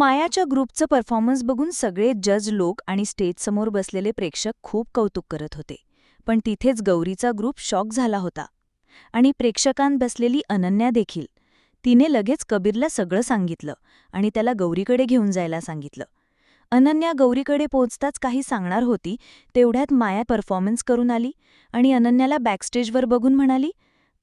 मायाच्या ग्रुपचं परफॉर्मन्स बघून सगळे जज लोक आणि स्टेजसमोर बसलेले प्रेक्षक खूप कौतुक करत होते. पण तिथेच गौरीचा ग्रुप शॉक झाला होता. आणि प्रेक्षकांत बसलेली अनन्या देखील. तिने लगेच कबीरला सगळं सांगितलं आणि त्याला गौरीकडे घेऊन जायला सांगितलं. अनन्या गौरीकडे पोहोचताच काही सांगणार होती, तेवढ्यात माया परफॉर्मन्स करून आली आणि अनन्याला बॅकस्टेजवर बघून म्हणाली,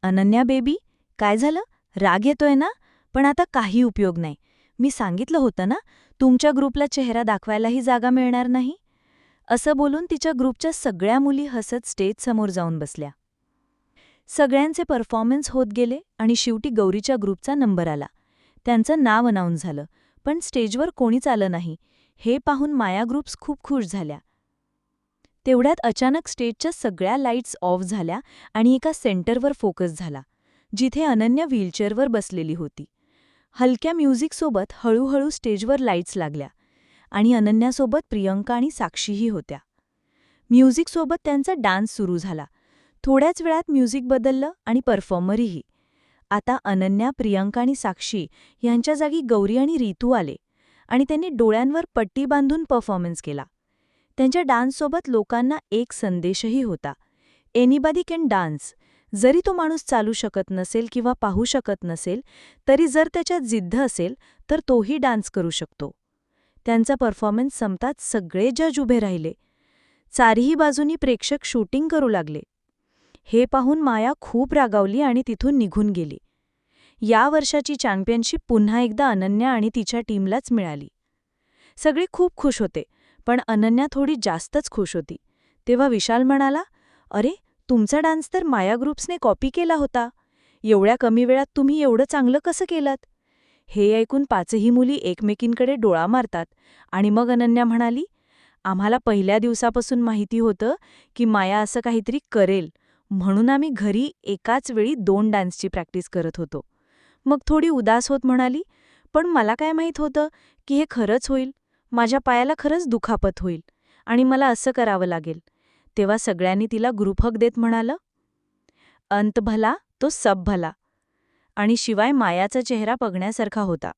"अनन्या बेबी, काय झालं? राग येतोय ना? पण आता काही उपयोग नाही. मी सांगितलं होतं ना, तुमच्या ग्रुपला चेहरा दाखवायलाही जागा मिळणार नाही." असं बोलून तिच्या ग्रुपच्या सगळ्या मुली हसत स्टेजसमोर जाऊन बसल्या. सगळ्यांचे परफॉर्मन्स होत गेले आणि शेवटी गौरीच्या ग्रुपचा नंबर आला. त्यांचं नाव अनाऊन्स झालं, पण स्टेजवर कोणीच आलं नाही. हे पाहून माया ग्रुप्स खूप खुश झाल्या. तेवढ्यात अचानक स्टेजच्या सगळ्या लाईट्स ऑफ झाल्या आणि एका सेंटरवर फोकस झाला, जिथे अनन्या व्हीलचेअरवर बसलेली होती. हलक्या म्युझिकसोबत हळूहळू स्टेजवर लाईट्स लागल्या आणि अनन्यासोबत प्रियंका आणि साक्षीही होत्या. म्युझिकसोबत त्यांचा डान्स सुरू झाला. थोड्याच वेळात म्युझिक बदललं आणि परफॉर्मरही. आता अनन्या, प्रियंका आणि साक्षी यांच्या जागी गौरी आणि रितू आले आणि त्यांनी डोळ्यांवर पट्टी बांधून परफॉर्मन्स केला. त्यांच्या डान्ससोबत लोकांना एक संदेशही होता, एनिबॉडी कॅन डान्स. जरी तो माणूस चालू शकत नसेल किंवा पाहू शकत नसेल, तरी जर त्याच्यात जिद्द असेल तर तोही डान्स करू शकतो. त्यांचा परफॉर्मन्स संपताच सगळे जज उभे राहिले. चारही बाजूनी प्रेक्षक शूटिंग करू लागले. हे पाहून माया खूप रागावली आणि तिथून निघून गेली. या वर्षाची चॅम्पियनशिप पुन्हा एकदा अनन्या आणि तिच्या टीमलाच मिळाली. सगळे खूप खुश होते, पण अनन्या थोडी जास्तच खुश होती. तेव्हा विशाल म्हणाला, "अरे, तुमचा डान्स तर माया ग्रुप्सने कॉपी केला होता. एवढ्या कमी वेळात तुम्ही एवढं चांगलं कसं केलात?" हे ऐकून पाचही मुली एकमेकींकडे डोळा मारतात आणि मग अनन्या म्हणाली, "आम्हाला पहिल्या दिवसापासून माहिती होतं की माया असं काहीतरी करेल, म्हणून आम्ही घरी एकाच वेळी 2 डान्सची प्रॅक्टिस करत होतो." मग थोडी उदास होत म्हणाली, "पण मला काय माहीत होतं की हे खरंच होईल. माझ्या पायाला खरंच दुखापत होईल आणि मला असं करावं लागेल." तेव्हा सगळ्यांनी तिला ग्रुप हग देत म्हणालं, "अंत भला तो सब भला." आणि शिवाय मायाचा चेहरा बघण्यासारखा होता.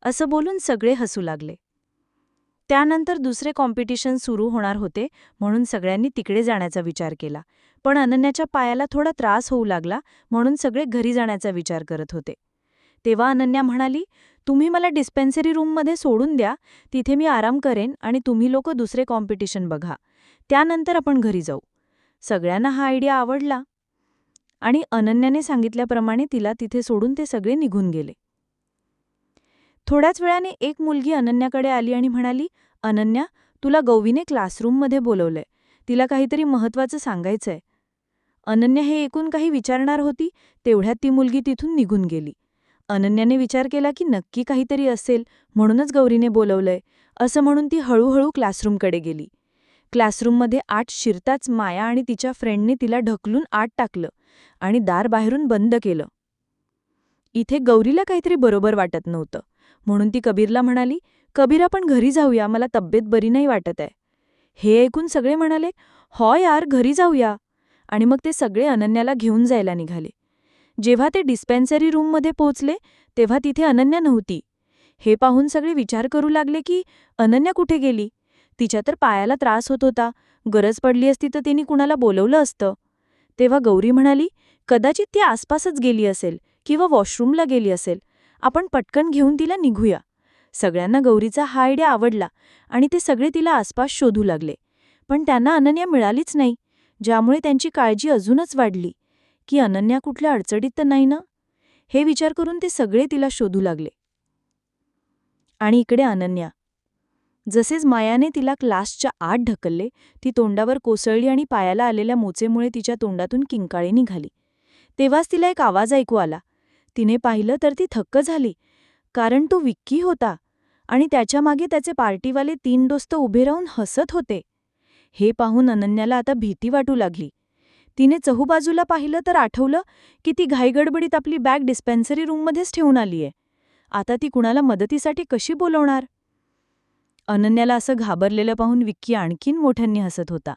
असं बोलून सगळे हसू लागले. त्यानंतर दुसरे कॉम्पिटिशन सुरू होणार होते, म्हणून सगळ्यांनी तिकडे जाण्याचा विचार केला. पण अनन्याच्या पायाला थोडा त्रास होऊ लागला, म्हणून सगळे घरी जाण्याचा विचार करत होते. तेव्हा अनन्या म्हणाली, "तुम्ही मला डिस्पेन्सरी रूममध्ये सोडून द्या, तिथे मी आराम करेन आणि तुम्ही लोक दुसरे कॉम्पिटिशन बघा. त्यानंतर आपण घरी जाऊ." सगळ्यांना हा आयडिया आवडला आणि अनन्याने सांगितल्याप्रमाणे तिला तिथे सोडून ते सगळे निघून गेले. थोड्याच वेळाने एक मुलगी अनन्याकडे आली आणि म्हणाली, "अनन्या, तुला गौवीने क्लासरूममध्ये बोलवलंय. तिला काहीतरी महत्त्वाचं सांगायचंय." अनन्या हे ऐकून काही विचारणार होती, तेवढ्यात ती मुलगी तिथून निघून गेली. अनन्याने विचार केला की नक्की काहीतरी असेल, म्हणूनच गौरीने बोलवलंय, असं म्हणून ती हळूहळू क्लासरूमकडे गेली. क्लासरूममध्ये आत शिरताच माया आणि तिच्या फ्रेंडने तिला ढकलून आत टाकलं आणि दार बाहेरून बंद केलं. इथे गौरीला काहीतरी बरोबर वाटत नव्हतं, म्हणून ती कबीरला म्हणाली, "कबीर, आपण घरी जाऊया, मला तब्येत बरी नाही वाटत आहे." हे ऐकून सगळे म्हणाले, "हो यार, घरी जाऊया." आणि मग ते सगळे अनन्याला घेऊन जायला निघाले. जेव्हा ते डिस्पेन्सरी रूममध्ये पोहोचले, तेव्हा तिथे अनन्या नव्हती. हे पाहून सगळे विचार करू लागले की अनन्या कुठे गेली? तिच्या तर पायाला त्रास होत होता, गरज पडली असती तर तिने कुणाला बोलवलं असतं. तेव्हा गौरी म्हणाली, "कदाचित ती आसपासच गेली असेल किंवा वॉशरूमला गेली असेल. आपण पटकन घेऊन तिला निघूया." सगळ्यांना गौरीचा हा आयडिया आवडला आणि ते सगळे तिला आसपास शोधू लागले. पण त्यांना अनन्या मिळालीच नाही, ज्यामुळे त्यांची काळजी अजूनच वाढली की अनन्या कुठल्या अडचणीत तर नाही ना. हे विचार करून ते सगळे तिला शोधू लागले. आणि इकडे अनन्या. जसेच मायाने तिला क्लासच्या आत ढकलले, ती तोंडावर कोसळली आणि पायाला आलेल्या मोचेमुळे तिच्या तोंडातून किंकाळी निघाली. तेव्हाच तिला एक आवाज ऐकू आला. तिने पाहिलं तर ती थक्क झाली, कारण तो विक्की होता आणि त्याच्या मागे त्याचे पार्टीवाले 3 दोस्त उभे राहून हसत होते. हे पाहून अनन्याला आता भीती वाटू लागली. तिने चहूबाजूला पाहिलं तर आठवलं की ती घाईगडबडीत आपली बॅग डिस्पेन्सरी रूममध्येच ठेवून आलीये. आता ती कुणाला मदतीसाठी कशी बोलवणार? अनन्याला असं घाबरलेलं पाहून विक्की आणखीन मोठ्यांनी हसत होता.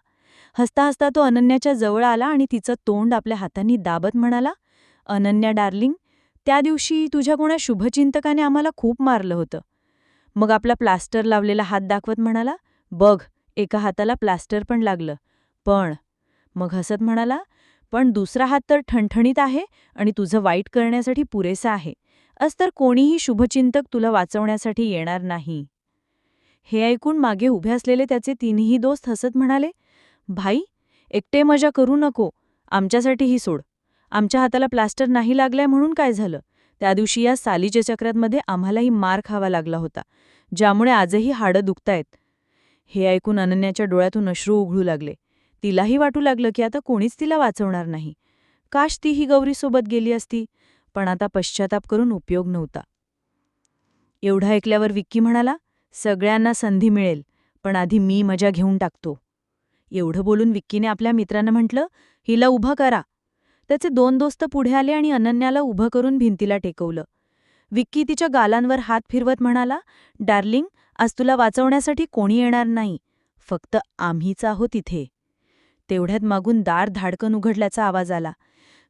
हसता हसता तो अनन्याच्या जवळ आला आणि तिचं तोंड आपल्या हातांनी दाबत म्हणाला, "अनन्या डार्लिंग, त्या दिवशी तुझ्या कोणा शुभचिंतकाने आम्हाला खूप मारलं होतं. मग आपला प्लास्टर लावलेला हात दाखवत म्हणाला, "बघ, एका हाताला प्लास्टर पण लागलं. पण." मग हसत म्हणाला, "पण दुसरा हात तर ठणठणीत आहे आणि तुझं वाईट करण्यासाठी पुरेसा आहे. तर कोणीही शुभचिंतक तुला वाचवण्यासाठी येणार नाही." हे ऐकून मागे उभे असलेले त्याचे तिन्ही दोस्त हसत म्हणाले, "भाई, एकटे मजा करू नको. आमच्यासाठीही सोड. आमच्या हाताला प्लास्टर नाही लागलाय म्हणून काय झालं? त्या दिवशी या सालीच्या चक्रातमध्ये आम्हालाही मार खावा लागला होता, ज्यामुळे आजही हाडं दुखतायत." हे ऐकून अनन्याच्या डोळ्यातून अश्रू उघळू लागले. तिलाही वाटू लागलं की आता कोणीच तिला वाचवणार नाही. काश ती ही गौरीसोबत गेली असती, पण आता पश्चाताप करून उपयोग नव्हता. एवढं ऐकल्यावर विक्की म्हणाला, "सगळ्यांना संधी मिळेल, पण आधी मी मजा घेऊन टाकतो." एवढं बोलून विक्कीने आपल्या मित्रांना म्हटलं, "हिला उभं करा." त्याचे 2 दोस्त पुढे आले आणि अनन्याला उभं करून भिंतीला टेकवलं. विक्की तिच्या गालांवर हात फिरवत म्हणाला, "डार्लिंग, आज तुला वाचवण्यासाठी कोणी येणार नाही. फक्त आम्हीच आहोत इथे." तेवढ्यात मागून दार धाडकन उघडल्याचा आवाज आला.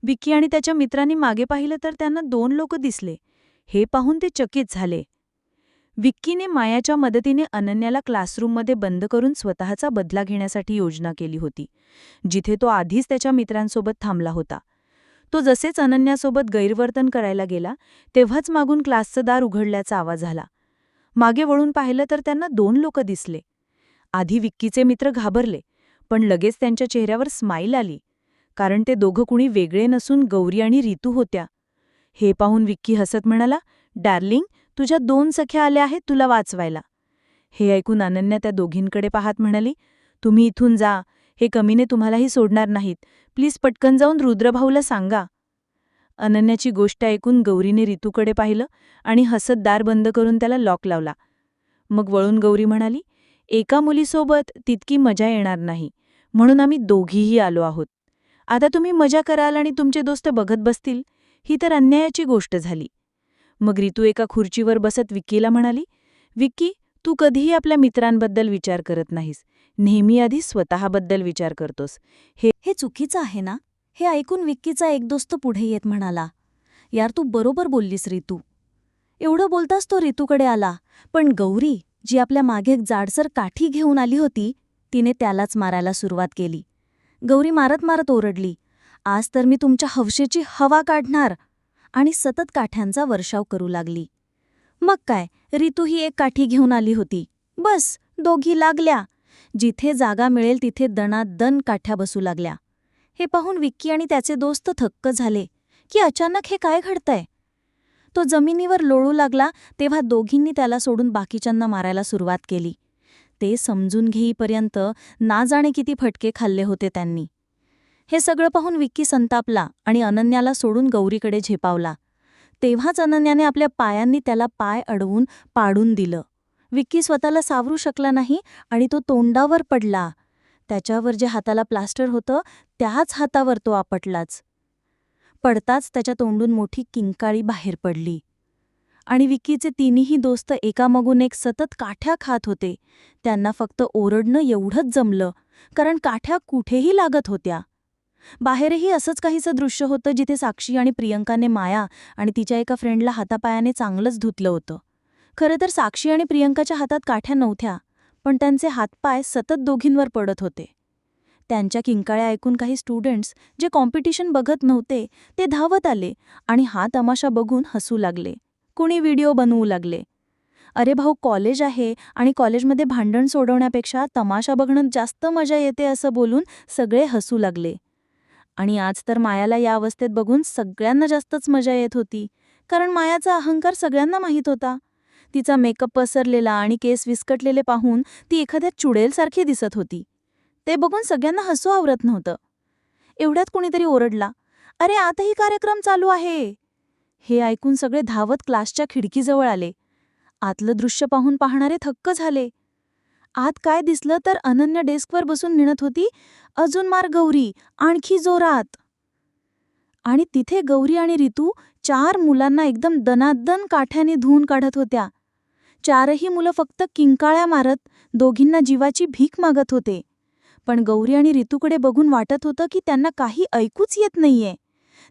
विक्की आणि त्याच्या मित्रांनी मागे पाहिलं तर त्यांना 2 लोक दिसले. हे पाहून ते चकित झाले. विक्कीने मायाच्या मदतीने अनन्याला क्लासरूममध्ये बंद करून स्वतःचा बदला घेण्यासाठी योजना केली होती, जिथे तो आधीच त्याच्या मित्रांसोबत थांबला होता. तो जसेच अनन्यासोबत गैरवर्तन करायला गेला, तेव्हाच मागून क्लासचं दार उघडल्याचा आवाज आला. मागे वळून पाहिलं तर त्यांना 2 लोक दिसले. आधी विक्कीचे मित्र घाबरले, पण लगेच त्यांच्या चेहऱ्यावर स्माईल आली, कारण ते दोघं कुणी वेगळे नसून गौरी आणि रितू होत्या. हे पाहून विक्की हसत म्हणाला, "डार्लिंग, तुझ्या 2 सख्या आल्या आहेत तुला वाचवायला." हे ऐकून अनन्या त्या दोघींकडे पाहत म्हणाली, "तुम्ही इथून जा. हे कमीने तुम्हालाही सोडणार नाहीत. प्लीज पटकन जाऊन रुद्रभाऊला सांगा." अनन्याची गोष्ट ऐकून गौरीने रितूकडे पाहिलं आणि हसत दार बंद करून त्याला लॉक लावला. मग वळून गौरी म्हणाली, "एका मुलीसोबत तितकी मजा येणार नाही, म्हणून आम्ही दोघीही आलो आहोत. आता तुम्ही मजा कराल आणि तुमचे दोस्त बघत बसतील, ही तर अन्यायाची गोष्ट झाली." मग रितू एका खुर्चीवर बसत विक्कीला म्हणाली, "विक्की, तू कधीही आपल्या मित्रांबद्दल विचार करत नाहीस. नेहमी आधी स्वतःबद्दल विचार करतोस. हे चुकीचं आहे ना?" हे ऐकून विक्कीचा एक दोस्त पुढे येत म्हणाला, "यार, तू बरोबर बोललीस रितू." एवढं बोलताच तो रितूकडे आला, पण गौरी, जी आपल्या मागे एक जाडसर काठी घेऊन आली होती, तिने त्यालाच मारायला सुरुवात केली. गौरी मारत मारत ओरडली, "आज तर मी तुमच्या हौशेची हवा काढणार." आणि सतत काठ्यांचा वर्षाव करू लागली. मग काय, रितू ही एक काठी घेऊन आली होती. बस, दोघी लागल्या. जिथे जागा मिळेल तिथे दणादण काठ्या बसू लागल्या. हे पाहून विक्की आणि त्याचे दोस्त थक्क झाले की अचानक हे काय घडतंय. तो जमिनीवर लोळू लागला तेव्हा दोघींनी त्याला सोडून बाकीच्यांना मारायला सुरुवात केली. ते समजून घेईपर्यंत ना जाणे किती फटके खाल्ले होते त्यांनी. हे सगळं पाहून विक्की संतापला आणि अनन्याला सोडून गौरीकडे झेपावला. तेव्हाच अनन्याने आपल्या पायांनी त्याला पाय अडवून पाडून दिलं. विक्की स्वतःला सावरू शकला नाही आणि तो तोंडावर पडला. त्याच्यावर जे हाताला प्लास्टर होतं त्याच हातावर तो आपटलाच. पडताच त्याच्या तोंडून मोठी किंकाळी बाहेर पडली. आणि विक्कीचे तिन्ही दोस्त एकामागून एक सतत काठ्या खात होते. त्यांना फक्त ओरडणं एवढंच जमलं, कारण काठ्या कुठेही लागत होत्या. बाहेरही असंच काहीसं दृश्य होतं, जिथे साक्षी आणि प्रियंकाने माया आणि तिच्या एका फ्रेंडला हातापायाने चांगलंच धुतलं होतं. खरं तर साक्षी आणि प्रियंकाच्या हातात काठ्या नव्हत्या, पण त्यांचे हातपाय सतत दोघींवर पडत होते. त्यांच्या किंकाळ्या ऐकून काही स्टुडंट्स, जे कॉम्पिटिशन बघत नव्हते, ते धावत आले आणि हा तमाशा बघून हसू लागले. कुणी व्हिडिओ बनवू लागले. "अरे भाऊ, कॉलेज आहे आणि कॉलेजमध्ये भांडण सोडवण्यापेक्षा तमाशा बघणं जास्त मजा येते," असं बोलून सगळे हसू लागले. आणि आज तर मायाला या अवस्थेत बघून सगळ्यांना जास्तच मजा येत होती, कारण मायाचा अहंकार सगळ्यांना माहीत होता. तिचा मेकअप पसरलेला आणि केस विस्कटलेले पाहून ती एखाद्या चुडेलसारखी दिसत होती. ते बघून सगळ्यांना हसू आवरत नव्हतं. एवढ्यात कुणीतरी ओरडला, "अरे, आताही कार्यक्रम चालू आहे." हे ऐकून सगळे धावत क्लासच्या खिडकीजवळ आले. आतलं दृश्य पाहून पाहणारे थक्क झाले. आत काय दिसलं तर अनन्या डेस्कवर बसून म्हणत होती, "अजून मार गौरी, आणखी जोरात." आणि तिथे गौरी आणि रितू 4 मुलांना एकदम दणादण काठ्याने धुवून काढत होत्या. 4ही मुलं फक्त किंकाळ्या मारत दोघींना जीवाची भीक मागत होते. पण गौरी आणि रितूकडे बघून वाटत होतं की त्यांना काही ऐकूच येत नाहीये.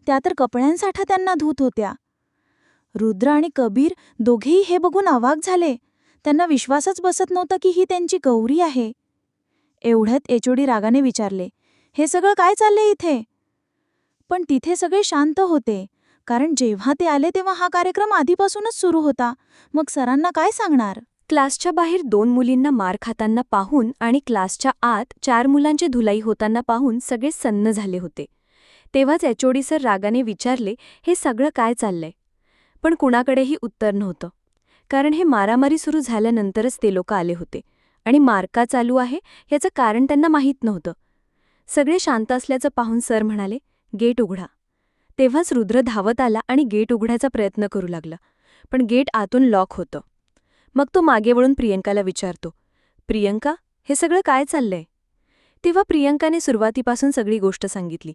त्या तर कपड्यांसाठा त्यांना धुत होत्या. रुद्र आणि कबीर दोघेही हे बघून अवाक झाले. त्यांना विश्वासच बसत नव्हता की ही त्यांची गौरी आहे. एवढ्यात एचओडी रागाने विचारले, हे सगळं काय चाललंय इथे? पण तिथे सगळे शांत होते, कारण जेव्हा ते आले तेव्हा हा कार्यक्रम आधीपासूनच सुरू होता. मग सरांना काय सांगणार? क्लासच्या बाहेर 2 मुलींना मार खाताना पाहून आणि क्लासच्या आत 4 मुलांची धुलाई होताना पाहून सगळे सन्न झाले होते. तेव्हाच एचओडी सर रागाने विचारले, हे सगळं काय चाललंय? पण कुणाकडेही उत्तर नव्हतं, कारण हे मारामारी सुरू झाल्यानंतरच ते लोक आले होते आणि मार का चालू आहे याचं कारण त्यांना माहीत नव्हतं. सगळे शांत असल्याचं पाहून सर म्हणाले, गेट उघडा. तेव्हाच रुद्र धावत आला आणि गेट उघडायचा प्रयत्न करू लागला, पण गेट आतून लॉक होतं. मग तो मागे वळून प्रियंकाला विचारतो, प्रियंका, हे सगळं काय चाललंय? तेव्हा प्रियंकाने सुरुवातीपासून सगळी गोष्ट सांगितली,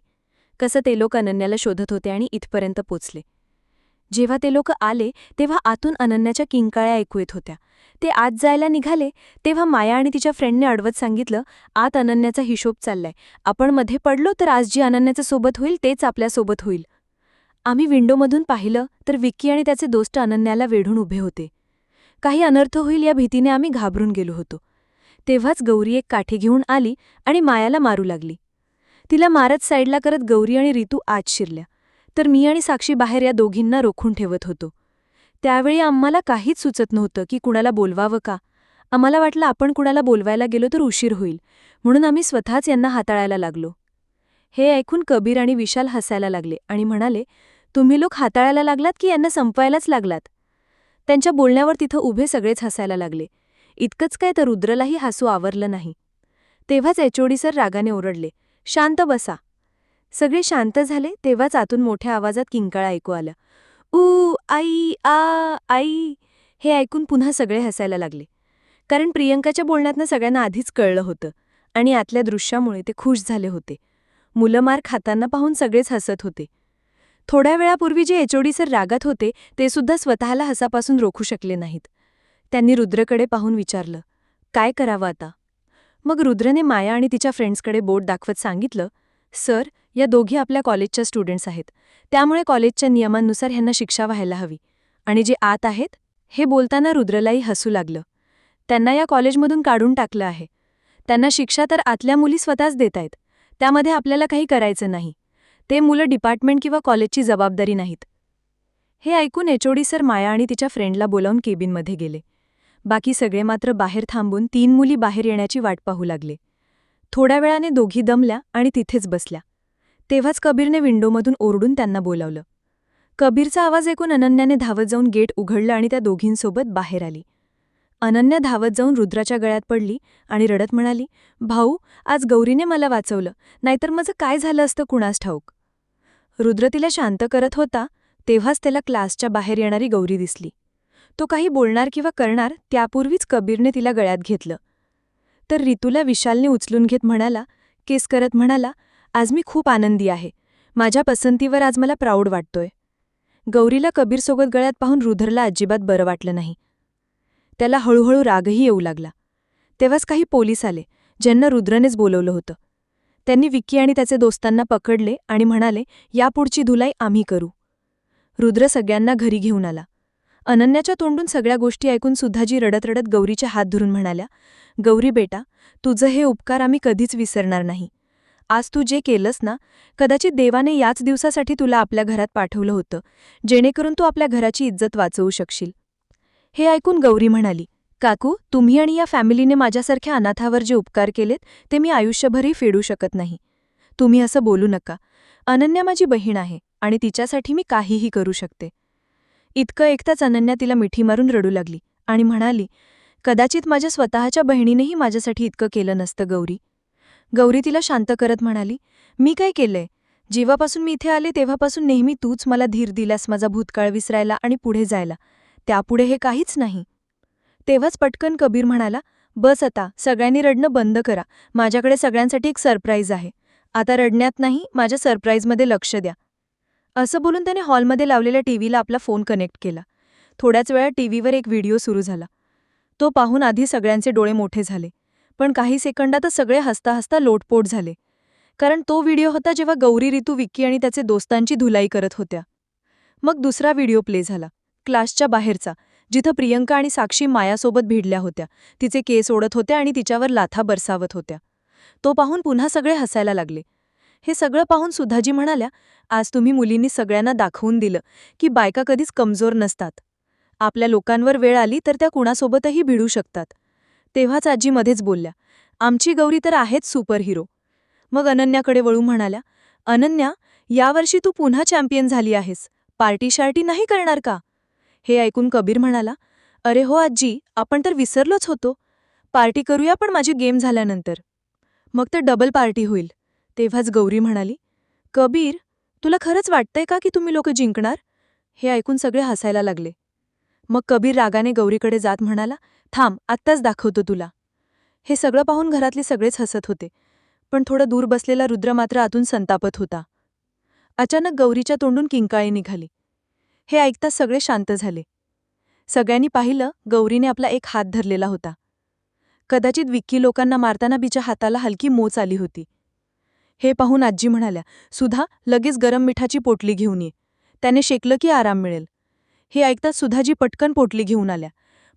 कसं ते लोक अनन्याला शोधत होते आणि इथपर्यंत पोचले. जेव्हा ते लोक आले तेव्हा आतून अनन्याच्या किंकाळ्या ऐकू येत होत्या. ते आत जायला निघाले तेव्हा माया आणि तिच्या फ्रेंडने अडवत सांगितलं, आत अनन्याचा हिशोब चाललाय. आपण मध्ये पडलो तर आज जी अनन्याच्या सोबत होईल तेच आपल्यासोबत होईल. आम्ही विंडोमधून पाहिलं तर विक्की आणि त्याचे दोस्त अनन्याला वेढून उभे होते. काही अनर्थ होईल या भीतीने आम्ही घाबरून गेलो होतो. तेव्हाच गौरी एक काठी घेऊन आली आणि मायाला मारू लागली. तिला मारत साईडला करत गौरी आणि रितू आत शिरल्या, तर मी आणि साक्षी बाहेर या दोघींना रोखून ठेवत होतो. त्यावेळी आम्हाला काहीच सुचत नव्हतं की कुणाला बोलवावं का. आम्हाला वाटलं आपण कुणाला बोलवायला गेलो तर उशीर होईल, म्हणून आम्ही स्वतःच यांना हाताळायला लागलो. हे ऐकून कबीर आणि विशाल हसायला लागले आणि म्हणाले, तुम्ही लोक हाताळायला लागलात की यांना संपवायलाच लागलात? त्यांच्या बोलण्यावर तिथं उभे सगळेच हसायला लागले. इतकंच काय तर रुद्रलाही हसू आवरलं नाही. तेव्हाच एचओडी सर रागाने ओरडले, शांत बसा. सगळे शांत झाले तेव्हाच आतून मोठ्या आवाजात किंकाळा ऐकू आलं, आई आई. हे ऐकून पुन्हा सगळे हसायला लागले, कारण प्रियंकाच्या बोलण्यातनं सगळ्यांना आधीच कळलं होतं आणि आतल्या दृश्यामुळे ते खुश झाले होते. मुलं मार खाताना पाहून सगळेच हसत होते. थोड्या वेळापूर्वी जे एचओडी सर रागात होते ते सुद्धा स्वतःला हसापासून रोखू शकले नाहीत. त्यांनी रुद्रकडे पाहून विचारलं, काय करावं आता? मग रुद्रने माया आणि तिच्या फ्रेंड्सकडे बोट दाखवत सांगितलं, सर, या दोघी आपल्या कॉलेजच्या स्टुडंट्स आहेत, त्यामुळे कॉलेजच्या नियमांनुसार ह्यांना शिक्षा व्हायला हवी. आणि जे आत आहेत? हे बोलताना रुद्रलाही हसू लागलं. त्यांना या कॉलेजमधून काढून टाकलं आहे. त्यांना शिक्षा तर आतल्या मुली स्वतःच देत आहेत. त्यामध्ये आपल्याला काही करायचं नाही. ते मुलं डिपार्टमेंट किंवा कॉलेजची जबाबदारी नाहीत. हे ऐकून एचओडी सर माया आणि तिच्या फ्रेंडला बोलावून केबिनमध्ये गेले. बाकी सगळे मात्र बाहेर थांबून 3 मुली बाहेर येण्याची वाट पाहू लागले. थोड्या वेळाने दोघी दमल्या आणि तिथेच बसल्या. तेव्हाच कबीरने विंडोमधून ओरडून त्यांना बोलावलं. कबीरचा आवाज ऐकून अनन्याने धावत जाऊन गेट उघडलं आणि त्या दोघींसोबत बाहेर आली. अनन्या धावत जाऊन रुद्राच्या गळ्यात पडली आणि रडत म्हणाली, भाऊ, आज गौरीने मला वाचवलं, नाहीतर माझं काय झालं असतं कुणास ठाऊक. रुद्र तिला शांत करत होता तेव्हाच त्याला क्लासच्या बाहेर येणारी गौरी दिसली. तो काही बोलणार किंवा करणार त्यापूर्वीच कबीरने तिला गळ्यात घेतलं. तर रितूला विशालने उचलून घेत म्हणाला, केस करत म्हणाला, आज मी खूप आनंदी आहे. माझ्या पसंतीवर आज मला प्राऊड वाटतोय. गौरीला कबीरसोबत गळ्यात पाहून रुद्रला अजिबात बरं वाटलं नाही. त्याला हळूहळू रागही येऊ लागला. तेव्हाच काही पोलीस आले, ज्यांना रुद्रनेच बोलवलं होतं. त्यांनी विक्की आणि त्याचे दोस्तांना पकडले आणि म्हणाले, यापुढची धुलाई आम्ही करू. रुद्र सगळ्यांना घरी घेऊन आला. अनन्याच्या तोंडून सगळ्या गोष्टी ऐकून सुधाजी रडत रडत गौरीच्या हात धरून म्हणाल्या, गौरी बेटा, तुझं हे उपकार आम्ही कधीच विसरणार नाही. आज तू जे केलंस ना, कदाचित देवाने याच दिवसासाठी तुला आपल्या घरात पाठवलं होतं, जेणेकरून तू आपल्या घराची इज्जत वाचवू शकशील. हे ऐकून गौरी म्हणाली, काकू, तुम्ही आणि या फॅमिलीने माझ्यासारख्या अनाथावर जे उपकार केलेत ते मी आयुष्यभरही फेडू शकत नाही. तुम्ही असं बोलू नका. अनन्या माझी बहीण आहे आणि तिच्यासाठी मी काहीही करू शकते. इतकं ऐकताच अनन्या तिला मिठी मारून रडू लागली आणि म्हणाली, कदाचित माझ्या स्वतःच्या बहिणीनेही माझ्यासाठी इतकं केलं नसतं गौरी. गौरी तिला शांत करत म्हणाली, मी काय केलंय? जेव्हापासून मी इथे आले तेव्हापासून नेहमी तूच मला धीर दिलास माझा भूतकाळ विसरायला आणि पुढे जायला. त्यापुढे हे काहीच नाही. तेव्हाच पटकन कबीर म्हणाला, बस आता, सगळ्यांनी रडणं बंद करा. माझ्याकडे सगळ्यांसाठी एक सरप्राईज आहे. आता रडण्यात नाही, माझ्या सरप्राईजमध्ये लक्ष द्या. असं बोलून त्याने हॉलमध्ये लावलेल्या टीव्हीला आपला फोन कनेक्ट केला. थोड्याच वेळात टीव्हीवर एक व्हिडिओ सुरू झाला. तो पाहून आधी सगळ्यांचे डोळे मोठे झाले, पण काही सेकंदातच सगळे हसता हसता लोटपोट झाले. कारण तो व्हिडिओ होता जेव्हा गौरी, रितू, विक्की आणि त्याचे दोस्तांची धुलाई करत होत्या. मग दुसरा व्हिडिओ प्ले झाला, क्लासच्या बाहेरचा, जिथं प्रियंका आणि साक्षी मायासोबत भिडल्या होत्या, तिचे केस ओढत होत्या आणि तिच्यावर लाथा बरसावत होत्या. तो पाहून पुन्हा सगळे हसायला लागले. हे सगळं पाहून सुधाजी म्हणाल्या, आज तुम्ही मुलींनी सगळ्यांना दाखवून दिलं की बायका कधीच कमजोर नसतात. आपल्या लोकांवर वेळ आली तर त्या कुणासोबतही भिडू शकतात. तेव्हाच आजी मध्येच बोलल्या, आमची गौरी तर आहेच सुपर हिरो. मग अनन्याकडे वळून म्हणाल्या, अनन्या, यावर्षी तू पुन्हा चॅम्पियन झाली आहेस. पार्टी शार्टी नाही करणार का? हे ऐकून कबीर म्हणाला, अरे हो आजी, आपण तर विसरलोच होतो. पार्टी करूया पण माझी गेम झाल्यानंतर. मग तर डबल पार्टी होईल. तेव्हाच गौरी म्हणाली, कबीर, तुला खरंच वाटतंय का की तुम्ही लोक जिंकणार? हे ऐकून सगळे हसायला लागले. मग कबीर रागाने गौरीकडे जात म्हणाला, थांब, आत्ताच दाखवतो तुला. हे सगळं पाहून घरातले सगळेच हसत होते, पण थोडं दूर बसलेला रुद्र मात्र आतून संतापत होता. अचानक गौरीच्या तोंडून किंकाळी निघाली. हे ऐकताच सगळे शांत झाले. सगळ्यांनी पाहिलं, गौरीने आपला एक हात धरलेला होता. कदाचित विक्की लोकांना मारताना बिच्या हाताला हलकी मोच आली होती. हे पाहून आजी म्हणाल्या, सुधा, लगेच गरम मिठाची पोटली घेऊन ये. त्याने शेकलं की आराम मिळेल. हे ऐकताच सुधाजी पटकन पोटली घेऊन आल्या,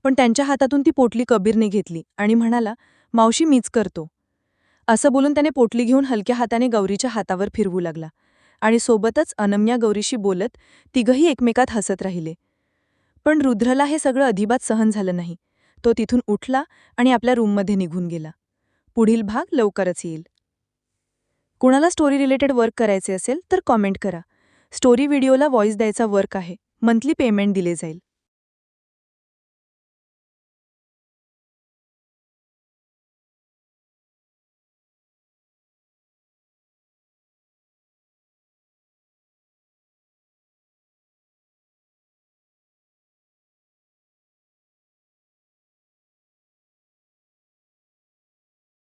पण त्यांच्या हातातून ती पोटली कबीरने घेतली आणि म्हणाला, मावशी, मीच करतो. असं बोलून त्याने पोटली घेऊन हलक्या हाताने गौरीच्या हातावर फिरवू लागला आणि सोबतच अनन्या गौरीशी बोलत तिघही एकमेकात हसत राहिले. पण रुद्रला हे सगळं अजिबात सहन झालं नाही. तो तिथून उठला आणि आपल्या रूममध्ये निघून गेला. पुढील भाग लवकरच येईल. कुणाला स्टोरी रिलेटेड वर्क करायचे असेल तर कॉमेंट करा. स्टोरी व्हिडिओला व्हॉईस द्यायचा वर्क आहे. मंथली पेमेंट दिले जाईल.